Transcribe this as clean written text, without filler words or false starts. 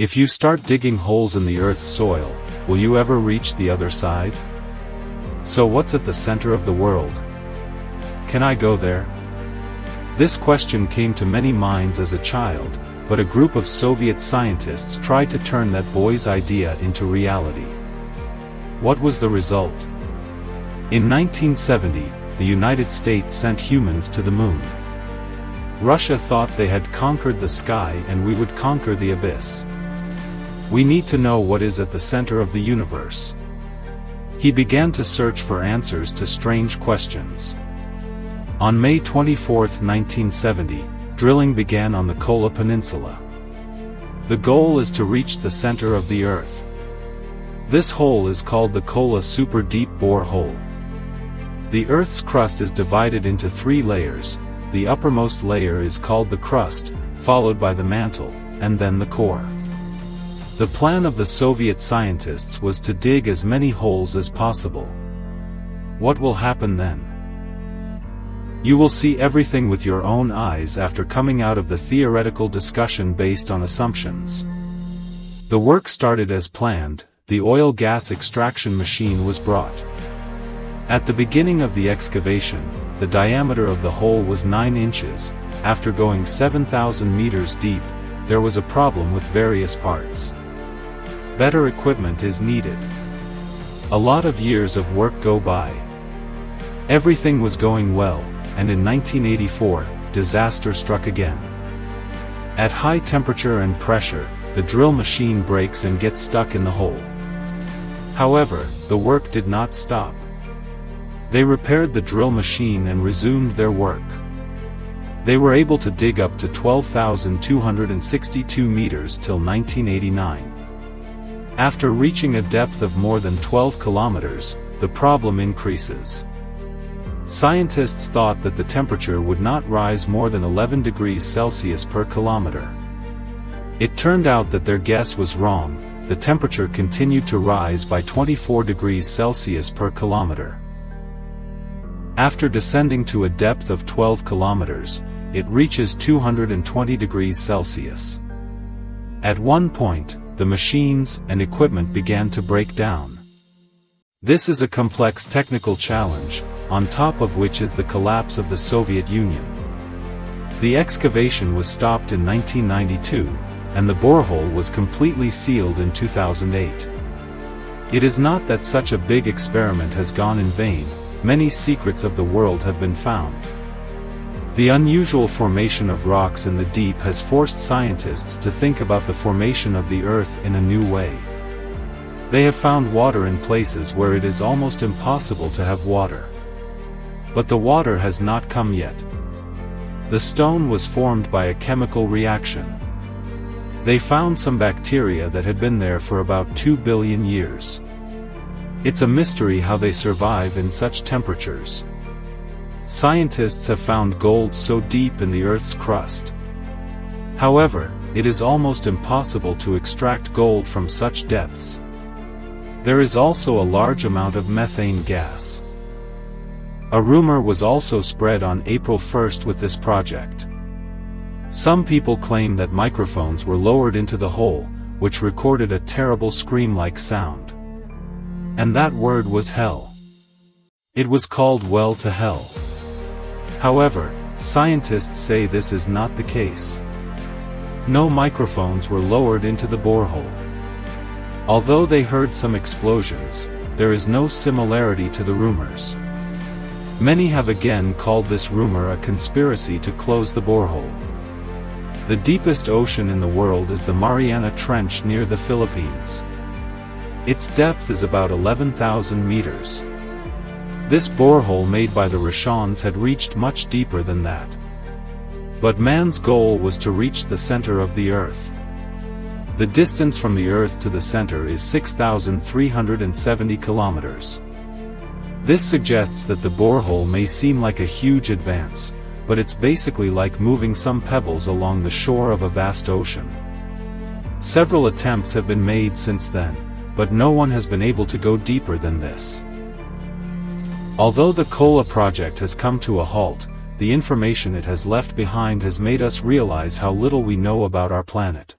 If you start digging holes in the Earth's soil, will you ever reach the other side? So what's at the center of the world? Can I go there? This question came to many minds as a child, but a group of Soviet scientists tried to turn that boy's idea into reality. What was the result? In 1970, the United States sent humans to the moon. Russia thought they had conquered the sky and we would conquer the abyss. We need to know what is at the center of the universe. He began to search for answers to strange questions. On May 24, 1970, drilling began on the Kola Peninsula. The goal is to reach the center of the Earth. This hole is called the Kola Super Deep Bore Hole. The Earth's crust is divided into 3 layers. The uppermost layer is called the crust, followed by the mantle, and then the core. The plan of the Soviet scientists was to dig as many holes as possible. What will happen then? You will see everything with your own eyes after coming out of the theoretical discussion based on assumptions. The work started as planned. The oil gas extraction machine was brought. At the beginning of the excavation, the diameter of the hole was 9 inches. After going 7,000 meters deep, there was a problem with various parts. Better equipment is needed. A lot of years of work go by. Everything was going well, and in 1984, disaster struck again. At high temperature and pressure, the drill machine breaks and gets stuck in the hole. However, the work did not stop. They repaired the drill machine and resumed their work. They were able to dig up to 12,262 meters till 1989. After reaching a depth of more than 12 kilometers, the problem increases. Scientists thought that the temperature would not rise more than 11 degrees Celsius per kilometer. It turned out that their guess was wrong. The temperature continued to rise by 24 degrees Celsius per kilometer. After descending to a depth of 12 kilometers, it reaches 220 degrees Celsius. At one point, the machines and equipment began to break down. This is a complex technical challenge, on top of which is the collapse of the Soviet Union. The excavation was stopped in 1992, and the borehole was completely sealed in 2008. It is not that such a big experiment has gone in vain. Many secrets of the world have been found. The unusual formation of rocks in the deep has forced scientists to think about the formation of the Earth in a new way. They have found water in places where it is almost impossible to have water. But the water has not come yet. The stone was formed by a chemical reaction. They found some bacteria that had been there for about 2 billion years. It's a mystery how they survive in such temperatures. Scientists have found gold so deep in the Earth's crust. However, it is almost impossible to extract gold from such depths. There is also a large amount of methane gas. A rumor was also spread on April 1st with this project. Some people claim that microphones were lowered into the hole, which recorded a terrible scream-like sound. And that word was hell. It was called well to hell. However, scientists say this is not the case. No microphones were lowered into the borehole. Although they heard some explosions, there is no similarity to the rumors. Many have again called this rumor a conspiracy to close the borehole. The deepest ocean in the world is the Mariana Trench near the Philippines. Its depth is about 11,000 meters. This borehole made by the Russians had reached much deeper than that. But man's goal was to reach the center of the Earth. The distance from the Earth to the center is 6,370 kilometers. This suggests that the borehole may seem like a huge advance, but it's basically like moving some pebbles along the shore of a vast ocean. Several attempts have been made since then, but no one has been able to go deeper than this. Although the Kola project has come to a halt, the information it has left behind has made us realize how little we know about our planet.